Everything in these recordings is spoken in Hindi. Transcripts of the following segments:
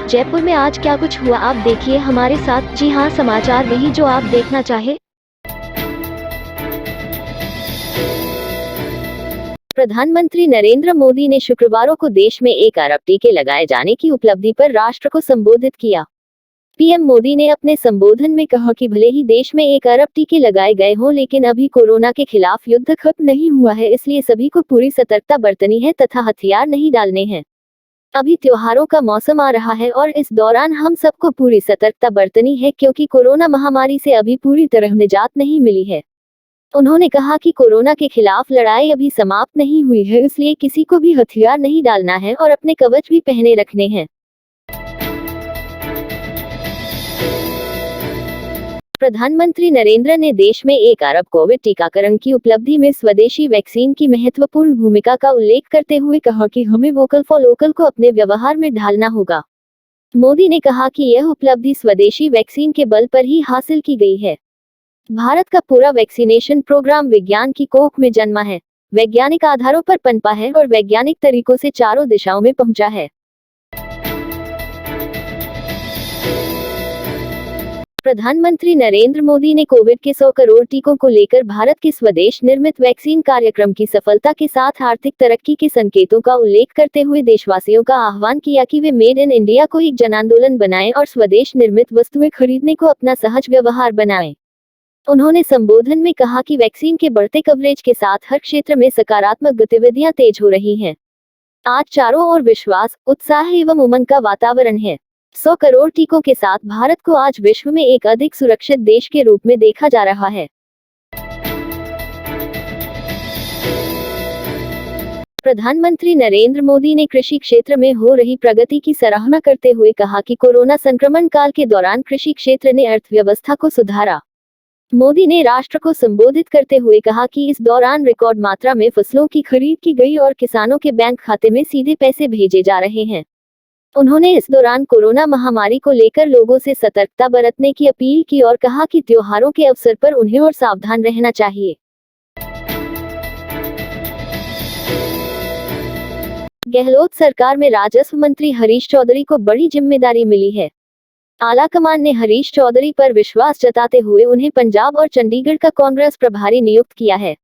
जयपुर में आज क्या कुछ हुआ आप देखिए हमारे साथ। जी हाँ, समाचार वही जो आप देखना चाहे। प्रधानमंत्री नरेंद्र मोदी ने शुक्रवार को देश में 1 अरब टीके लगाए जाने की उपलब्धि पर राष्ट्र को संबोधित किया। पीएम मोदी ने अपने संबोधन में कहा कि भले ही देश में 1 अरब टीके लगाए गए हों, लेकिन अभी कोरोना के खिलाफ युद्ध खत्म नहीं हुआ है, इसलिए सभी को पूरी सतर्कता बरतनी है तथा हथियार नहीं डालने हैं। अभी त्योहारों का मौसम आ रहा है और इस दौरान हम सबको पूरी सतर्कता बरतनी है, क्योंकि कोरोना महामारी से अभी पूरी तरह निजात नहीं मिली है। उन्होंने कहा कि कोरोना के खिलाफ लड़ाई अभी समाप्त नहीं हुई है, इसलिए किसी को भी हथियार नहीं डालना है और अपने कवच भी पहने रखने हैं। प्रधानमंत्री नरेंद्र ने देश में 1 अरब कोविड टीकाकरण की उपलब्धि में स्वदेशी वैक्सीन की महत्वपूर्ण भूमिका का उल्लेख करते हुए कहा कि हमें वोकल फॉर लोकल को अपने व्यवहार में ढालना होगा। मोदी ने कहा कि यह उपलब्धि स्वदेशी वैक्सीन के बल पर ही हासिल की गई है। भारत का पूरा वैक्सीनेशन प्रोग्राम विज्ञान की कोख में जन्मा है, वैज्ञानिक आधारों पर पनपा है और वैज्ञानिक तरीकों से चारों दिशाओं में पहुंचा है। प्रधानमंत्री नरेंद्र मोदी ने कोविड के 100 करोड़ टीकों को लेकर भारत के स्वदेश निर्मित वैक्सीन कार्यक्रम की सफलता के साथ आर्थिक तरक्की के संकेतों का उल्लेख करते हुए देशवासियों का आह्वान किया कि वे मेड इन इंडिया को एक जन आंदोलन बनाएं और स्वदेश निर्मित वस्तुएं खरीदने को अपना सहज व्यवहार बनाएं। उन्होंने संबोधन में कहा कि वैक्सीन के बढ़ते कवरेज के साथ हर क्षेत्र में सकारात्मक गतिविधियां तेज हो रही हैं। आज चारों ओर विश्वास, उत्साह एवं उमंग का वातावरण है। 100 करोड़ टीकों के साथ भारत को आज विश्व में एक अधिक सुरक्षित देश के रूप में देखा जा रहा है। प्रधानमंत्री नरेंद्र मोदी ने कृषि क्षेत्र में हो रही प्रगति की सराहना करते हुए कहा कि कोरोना संक्रमण काल के दौरान कृषि क्षेत्र ने अर्थव्यवस्था को सुधारा। मोदी ने राष्ट्र को संबोधित करते हुए कहा कि इस दौरान रिकॉर्ड मात्रा में फसलों की खरीद की गई और किसानों के बैंक खाते में सीधे पैसे भेजे जा रहे हैं। उन्होंने इस दौरान कोरोना महामारी को लेकर लोगों से सतर्कता बरतने की अपील की और कहा कि त्योहारों के अवसर पर उन्हें और सावधान रहना चाहिए। गहलोत सरकार में राजस्व मंत्री हरीश चौधरी को बड़ी जिम्मेदारी मिली है। आलाकमान ने हरीश चौधरी पर विश्वास जताते हुए उन्हें पंजाब और चंडीगढ़ का कांग्रेस प्रभारी नियुक्त किया है।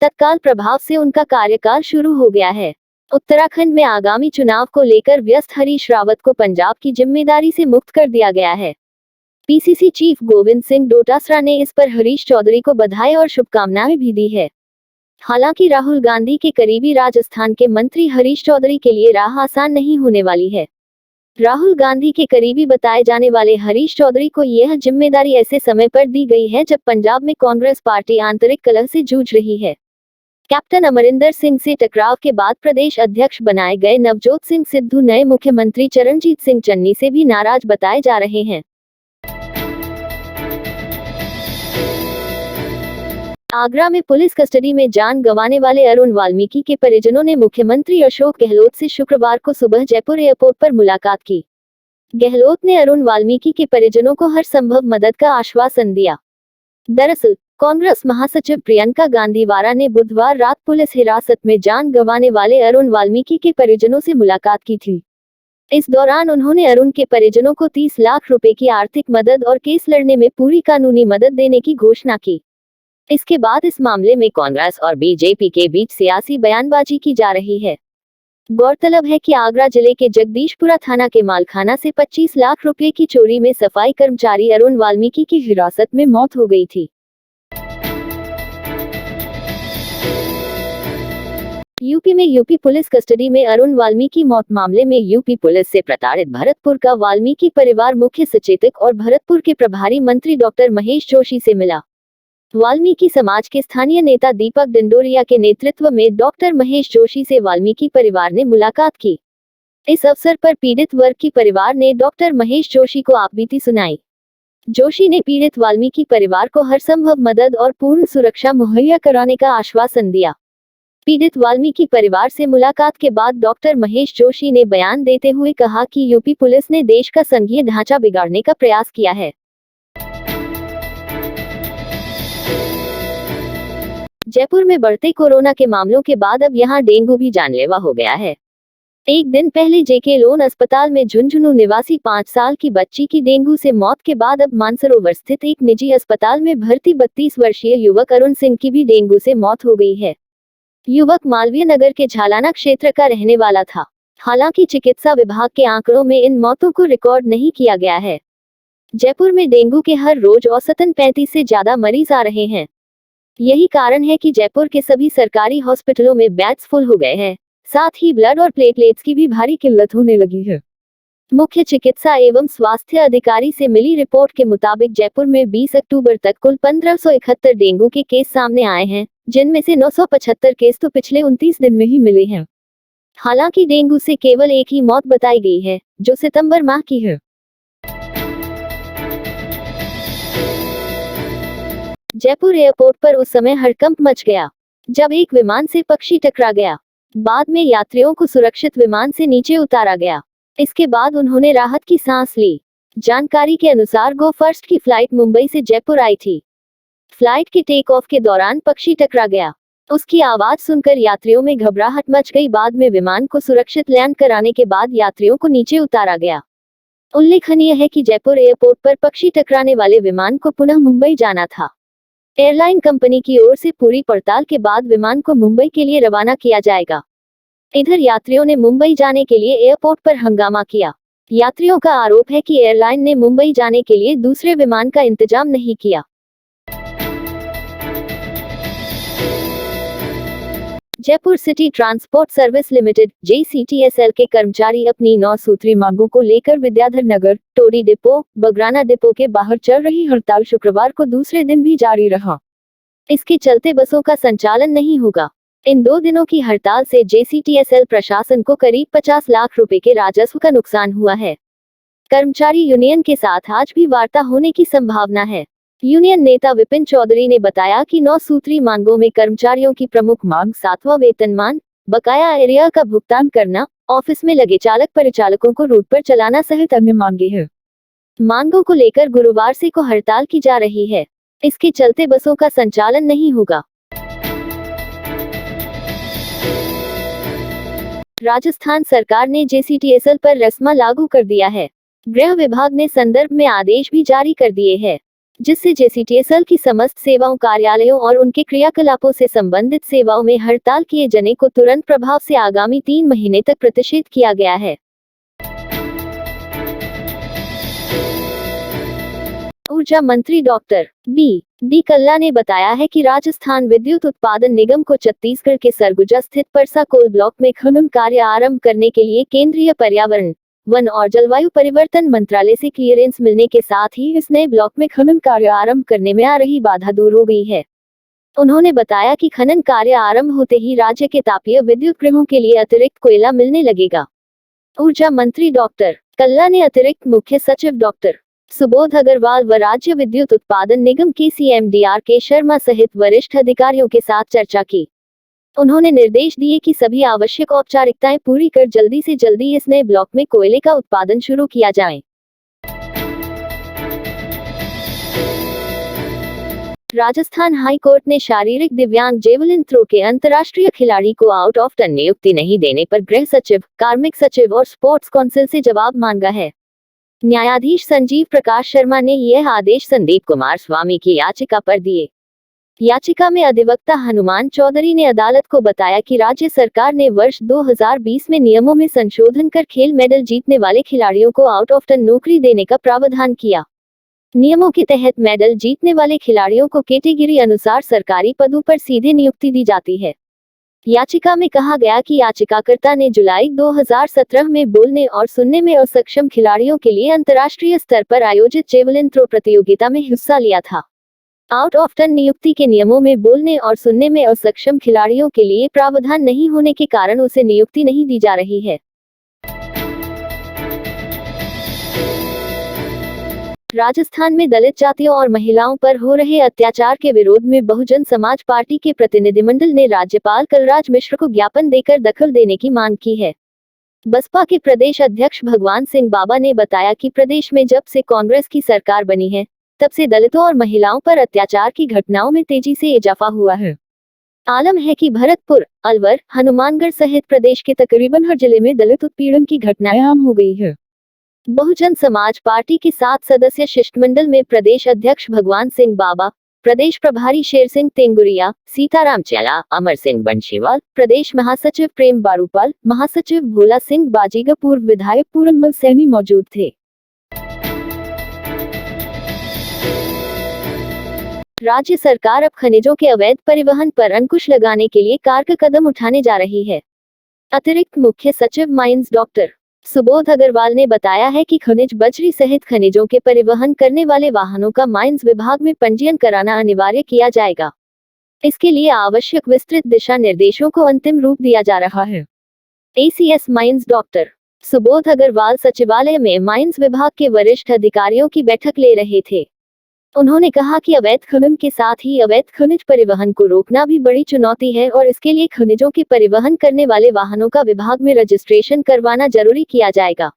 तत्काल प्रभाव से उनका कार्यकाल शुरू हो गया है। उत्तराखंड में आगामी चुनाव को लेकर व्यस्त हरीश रावत को पंजाब की जिम्मेदारी से मुक्त कर दिया गया है। पीसीसी चीफ गोविंद सिंह डोटासरा ने इस पर हरीश चौधरी को बधाई और शुभकामनाएं भी दी है। हालांकि राहुल गांधी के करीबी राजस्थान के मंत्री हरीश चौधरी के लिए राह आसान नहीं होने वाली है। राहुल गांधी के करीबी बताए जाने वाले हरीश चौधरी को यह जिम्मेदारी ऐसे समय पर दी गई है जब पंजाब में कांग्रेस पार्टी आंतरिक कलह से जूझ रही है। कैप्टन अमरिंदर सिंह से टकराव के बाद प्रदेश अध्यक्ष बनाए गए नवजोत सिंह सिद्धू नए मुख्यमंत्री चरणजीत सिंह चन्नी से भी नाराज बताए जा रहे हैं। आगरा में पुलिस कस्टडी में जान गंवाने वाले अरुण वाल्मीकि के परिजनों ने मुख्यमंत्री अशोक गहलोत से शुक्रवार को सुबह जयपुर एयरपोर्ट पर मुलाकात की। गहलोत ने अरुण वाल्मीकि के परिजनों को हर संभव मदद का आश्वासन दिया। दरअसल कांग्रेस महासचिव प्रियंका गांधी वारा ने बुधवार रात पुलिस हिरासत में जान गंवाने वाले अरुण वाल्मीकि के परिजनों से मुलाकात की थी। इस दौरान उन्होंने अरुण के परिजनों को 30 लाख रुपए की आर्थिक मदद और केस लड़ने में पूरी कानूनी मदद देने की घोषणा की। इसके बाद इस मामले में कांग्रेस और बीजेपी के बीच सियासी बयानबाजी की जा रही है। गौरतलब है कि आगरा जिले के जगदीशपुरा थाना के मालखाना से 25 लाख रुपए की चोरी में सफाई कर्मचारी अरुण वाल्मीकि की हिरासत में मौत हो गई थी। यूपी में यूपी पुलिस कस्टडी में अरुण वाल्मीकि मौत मामले में यूपी पुलिस से प्रताड़ित भरतपुर का वाल्मीकि परिवार मुख्य सचेतक और भरतपुर के प्रभारी मंत्री डॉक्टर महेश जोशी से मिला। वाल्मीकि समाज के स्थानीय नेता दीपक डिंडोरिया के नेतृत्व में डॉक्टर महेश जोशी से वाल्मीकि परिवार ने मुलाकात की। इस अवसर पर पीड़ित वर्ग की परिवार ने डॉक्टर महेश जोशी को आपबीती सुनाई। जोशी ने पीड़ित वाल्मीकि परिवार को हर संभव मदद और पूर्ण सुरक्षा मुहैया कराने का आश्वासन दिया। पीड़ित वाल्मीकि परिवार से मुलाकात के बाद डॉक्टर महेश जोशी ने बयान देते हुए कहा कि यूपी पुलिस ने देश का संघीय ढांचा बिगाड़ने का प्रयास किया है। जयपुर में बढ़ते कोरोना के मामलों के बाद अब यहां डेंगू भी जानलेवा हो गया है। एक दिन पहले जेके लोन अस्पताल में झुंझुनू निवासी 5 साल की बच्ची की डेंगू से मौत के बाद अब मानसरोवर स्थित एक निजी अस्पताल में भर्ती 32 वर्षीय युवक अरुण सिंह की भी डेंगू से मौत हो गई है। युवक मालवीय नगर के झालाना क्षेत्र का रहने वाला था। हालांकि चिकित्सा विभाग के आंकड़ों में इन मौतों को रिकॉर्ड नहीं किया गया है। जयपुर में डेंगू के हर रोज औसतन 35 से ज्यादा मरीज आ रहे हैं। यही कारण है कि जयपुर के सभी सरकारी हॉस्पिटलों में बेड्स फुल हो गए हैं। साथ ही ब्लड और प्लेटलेट्स की भी भारी किल्लत होने लगी है। मुख्य चिकित्सा एवं स्वास्थ्य अधिकारी से मिली रिपोर्ट के मुताबिक जयपुर में 20 अक्टूबर तक कुल 1571 डेंगू के केस सामने आए हैं, जिनमें से 975 केस तो पिछले 29 दिन में ही मिले हैं। हालांकि डेंगू से केवल एक ही मौत बताई गई है, जो सितंबर माह की है। जयपुर एयरपोर्ट पर उस समय हड़कंप मच गया जब एक विमान से पक्षी टकरा गया। बाद में यात्रियों को सुरक्षित विमान से नीचे उतारा गया। इसके बाद उन्होंने राहत की सांस ली। जानकारी के अनुसार गो फर्स्ट की फ्लाइट मुंबई से जयपुर आई थी। फ्लाइट के टेक ऑफ के दौरान पक्षी टकरा गया। उसकी आवाज सुनकर यात्रियों में घबराहट मच गई। बाद में विमान को सुरक्षित लैंड कराने के बाद यात्रियों को नीचे उतारा गया। उल्लेखनीय है कि जयपुर एयरपोर्ट पर पक्षी टकराने वाले विमान को पुनः मुंबई जाना था। एयरलाइन कंपनी की ओर से पूरी पड़ताल के बाद विमान को मुंबई के लिए रवाना किया जाएगा। इधर यात्रियों ने मुंबई जाने के लिए एयरपोर्ट पर हंगामा किया। यात्रियों का आरोप है कि एयरलाइन ने मुंबई जाने के लिए दूसरे विमान का इंतजाम नहीं किया। Jaipur city transport service limited (JCTSL) के कर्मचारी अपनी 9 सूत्री मांगों को लेकर विद्याधर नगर, टोरी डिपो, बगराना डिपो के बाहर चल रही हड़ताल शुक्रवार को दूसरे दिन भी जारी रहा। इसके चलते बसों का संचालन नहीं होगा। इन 2 दिनों की हड़ताल से JCTSL प्रशासन को करीब 50 लाख रुपए के राजस्व का नुकसान हुआ है। कर्मचारी यूनियन के साथ आज भी वार्ता होने की संभावना है। यूनियन नेता विपिन चौधरी ने बताया कि 9 सूत्री मांगों में कर्मचारियों की प्रमुख मांग 7वां वेतनमान, बकाया एरिया का भुगतान करना, ऑफिस में लगे चालक परिचालकों को रूट पर चलाना सहित अन्य मांगे हैं। मांगों को लेकर गुरुवार से को हड़ताल की जा रही है। इसके चलते बसों का संचालन नहीं होगा। राजस्थान सरकार ने JCTSL पर रस्मा लागू कर दिया है। गृह विभाग ने संदर्भ में आदेश भी जारी कर दिए हैं, जिससे JCTSL की समस्त सेवाओं, कार्यालयों और उनके क्रियाकलापों से संबंधित सेवाओं में हड़ताल किए जाने को तुरंत प्रभाव से आगामी 3 महीने तक प्रतिषेध किया गया है। ऊर्जा मंत्री डॉक्टर बी कल्ला ने बताया है कि राजस्थान विद्युत उत्पादन निगम को छत्तीसगढ़ के सरगुजा स्थित परसा कोल ब्लॉक में खनन कार्य आरंभ करने के लिए केंद्रीय पर्यावरण, वन और जलवायु परिवर्तन मंत्रालय से क्लियरेंस मिलने के साथ ही इस नए ब्लॉक में खनन कार्य आरंभ करने में आ रही बाधा दूर हो गई है। उन्होंने बताया कि खनन कार्य आरंभ होते ही राज्य के तापीय विद्युत गृहों के लिए अतिरिक्त कोयला मिलने लगेगा। ऊर्जा मंत्री डॉक्टर कल्ला ने अतिरिक्त मुख्य सचिव डॉक्टर सुबोध अग्रवाल व राज्य विद्युत उत्पादन निगम के CMD RK शर्मा सहित वरिष्ठ अधिकारियों के साथ चर्चा की। उन्होंने निर्देश दिए कि सभी आवश्यक औपचारिकताएं पूरी कर जल्दी से जल्दी इस नए ब्लॉक में कोयले का उत्पादन शुरू किया जाए। राजस्थान हाई कोर्ट ने शारीरिक दिव्यांग जेवलिन थ्रो के अंतर्राष्ट्रीय खिलाड़ी को आउट ऑफ टर्न नियुक्ति नहीं देने पर गृह सचिव, कार्मिक सचिव और स्पोर्ट्स काउंसिल से जवाब मांगा है। न्यायाधीश संजीव प्रकाश शर्मा ने यह आदेश संदीप कुमार स्वामी की याचिका पर दिए। याचिका में अधिवक्ता हनुमान चौधरी ने अदालत को बताया कि राज्य सरकार ने वर्ष 2020 में नियमों में संशोधन कर खेल मेडल जीतने वाले खिलाड़ियों को आउट ऑफ टर्न नौकरी देने का प्रावधान किया। नियमों के तहत मेडल जीतने वाले खिलाड़ियों को कैटेगरी अनुसार सरकारी पदों पर सीधे नियुक्ति दी जाती है। याचिका में कहा गया कि याचिकाकर्ता ने जुलाई 2017 में बोलने और सुनने में असक्षम खिलाड़ियों के लिए अंतर्राष्ट्रीय स्तर पर आयोजित जेवलिन थ्रो प्रतियोगिता में हिस्सा लिया था। आउट ऑफ टर्न नियुक्ति के नियमों में बोलने और सुनने में असक्षम खिलाड़ियों के लिए प्रावधान नहीं होने के कारण उसे नियुक्ति नहीं दी जा रही है। राजस्थान में दलित जातियों और महिलाओं पर हो रहे अत्याचार के विरोध में बहुजन समाज पार्टी के प्रतिनिधिमंडल ने राज्यपाल कलराज मिश्र को ज्ञापन देकर दखल देने की मांग की है। बसपा के प्रदेश अध्यक्ष भगवान सिंह बाबा ने बताया कि प्रदेश में जब से कांग्रेस की सरकार बनी है, तब से दलितों और महिलाओं पर अत्याचार की घटनाओं में तेजी से इजाफा हुआ है। आलम है कि भरतपुर, अलवर, हनुमानगढ़ सहित प्रदेश के तकरीबन हर जिले में दलित उत्पीड़न की घटनाएं आम हो गई है। बहुजन समाज पार्टी के 7 सदस्य शिष्टमंडल में प्रदेश अध्यक्ष भगवान सिंह बाबा, प्रदेश प्रभारी शेर सिंह तेंगुरिया, सीताराम चेला, अमर सिंह बंशीवाल, प्रदेश महासचिव प्रेम बारूपाल, महासचिव भोला सिंह बाजीगर, पूर्व विधायक पूरनमल सैनी मौजूद थे। राज्य सरकार अब खनिजों के अवैध परिवहन पर अंकुश लगाने के लिए कारगर कदम उठाने जा रही है। अतिरिक्त मुख्य सचिव माइंस डॉक्टर सुबोध अग्रवाल ने बताया है कि खनिज बजरी सहित खनिजों के परिवहन करने वाले वाहनों का माइंस विभाग में पंजीयन कराना अनिवार्य किया जाएगा। इसके लिए आवश्यक विस्तृत दिशा निर्देशों को अंतिम रूप दिया जा रहा है। ACS mines doctor Subodh Agrawal सचिवालय में माइंस विभाग के वरिष्ठ अधिकारियों की बैठक ले रहे थे। उन्होंने कहा कि अवैध खनन के साथ ही अवैध खनिज परिवहन को रोकना भी बड़ी चुनौती है और इसके लिए खनिजों के परिवहन करने वाले वाहनों का विभाग में रजिस्ट्रेशन करवाना जरूरी किया जाएगा।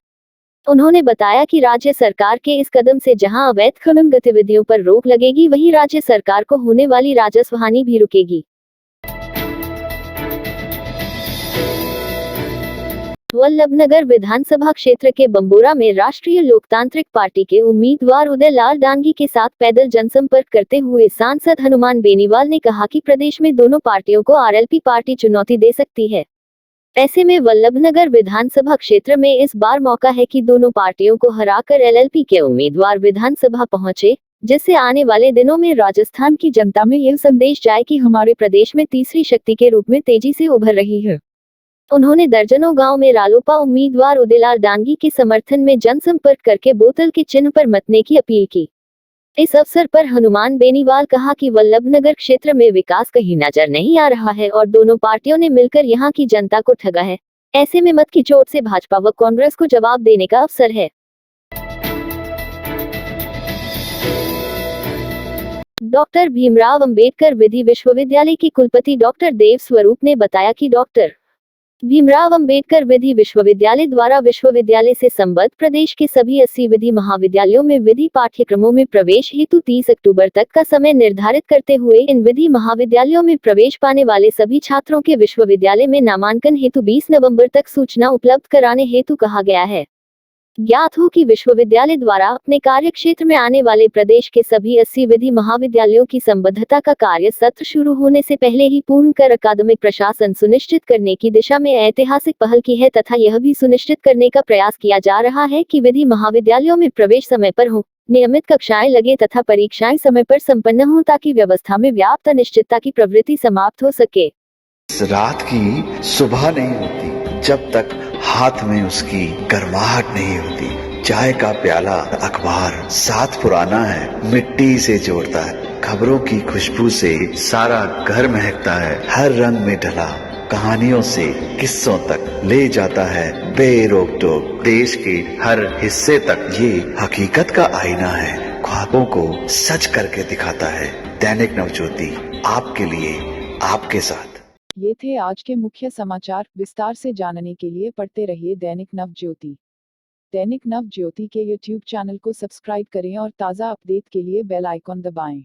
उन्होंने बताया कि राज्य सरकार के इस कदम से जहां अवैध खनन गतिविधियों पर रोक लगेगी, वहीं राज्य सरकार को होने वाली राजस्व हानि भी रुकेगी। वल्लभनगर विधानसभा क्षेत्र के बंबोरा में राष्ट्रीय लोकतांत्रिक पार्टी के उम्मीदवार उदय लाल डांगी के साथ पैदल जनसंपर्क करते हुए सांसद हनुमान बेनीवाल ने कहा कि प्रदेश में दोनों पार्टियों को आरएलपी पार्टी चुनौती दे सकती है। ऐसे में वल्लभनगर विधानसभा क्षेत्र में इस बार मौका है कि दोनों पार्टियों को हराकर एलएलपी के उम्मीदवार विधानसभा पहुंचे, जिससे आने वाले दिनों में राजस्थान की जनता में यह संदेश जाए कि हमारे प्रदेश में तीसरी शक्ति के रूप में तेजी से उभर रही है। उन्होंने दर्जनों गांव में रालोपा उम्मीदवार उदयलाल डांगी के समर्थन में जनसंपर्क करके बोतल के चिन्ह पर मतने की अपील की। इस अवसर पर हनुमान बेनीवाल कहा कि वल्लभनगर क्षेत्र में विकास कहीं नजर नहीं आ रहा है और दोनों पार्टियों ने मिलकर यहां की जनता को ठगा है। ऐसे में मत की चोट से भाजपा व कांग्रेस को जवाब देने का अवसर है। डॉक्टर भीमराव अंबेडकर विधि विश्वविद्यालय के कुलपति डॉक्टर देव स्वरूप ने बताया कि डॉक्टर भीमराव अंबेडकर विधि विश्वविद्यालय द्वारा विश्वविद्यालय से संबद्ध प्रदेश के सभी 80 विधि महाविद्यालयों में विधि पाठ्यक्रमों में प्रवेश हेतु 30 अक्टूबर तक का समय निर्धारित करते हुए इन विधि महाविद्यालयों में प्रवेश पाने वाले सभी छात्रों के विश्वविद्यालय में नामांकन हेतु 20 नवंबर तक सूचना उपलब्ध कराने हेतु कहा गया है। ज्ञात हो कि विश्वविद्यालय द्वारा अपने कार्य क्षेत्र में आने वाले प्रदेश के सभी 80 विधि महाविद्यालयों की संबद्धता का कार्य सत्र शुरू होने से पहले ही पूर्ण कर अकादमिक प्रशासन सुनिश्चित करने की दिशा में ऐतिहासिक पहल की है तथा यह भी सुनिश्चित करने का प्रयास किया जा रहा है कि विधि महाविद्यालयों में प्रवेश समय पर हो, नियमित कक्षाएं लगे तथा परीक्षाएं समय पर संपन्न हो ताकि व्यवस्था में व्याप्त अनिश्चितता की प्रवृत्ति समाप्त हो सके। इस रात की सुबह नहीं होती जब तक हाथ में उसकी गर्माहट नहीं होती। चाय का प्याला, अखबार साथ पुराना है, मिट्टी से जोड़ता है। खबरों की खुशबू से सारा घर महकता है। हर रंग में ढला कहानियों से किस्सों तक ले जाता है बेरोक टोक। देश के हर हिस्से तक ये हकीकत का आईना है, ख्वाबों को सच करके दिखाता है। दैनिक नवज्योति आपके लिए, आपके साथ। ये थे आज के मुख्य समाचार। विस्तार से जानने के लिए पढ़ते रहिए दैनिक नवज्योति। दैनिक नवज्योति के YouTube चैनल को सब्सक्राइब करें और ताज़ा अपडेट के लिए बेल आइकॉन दबाएं।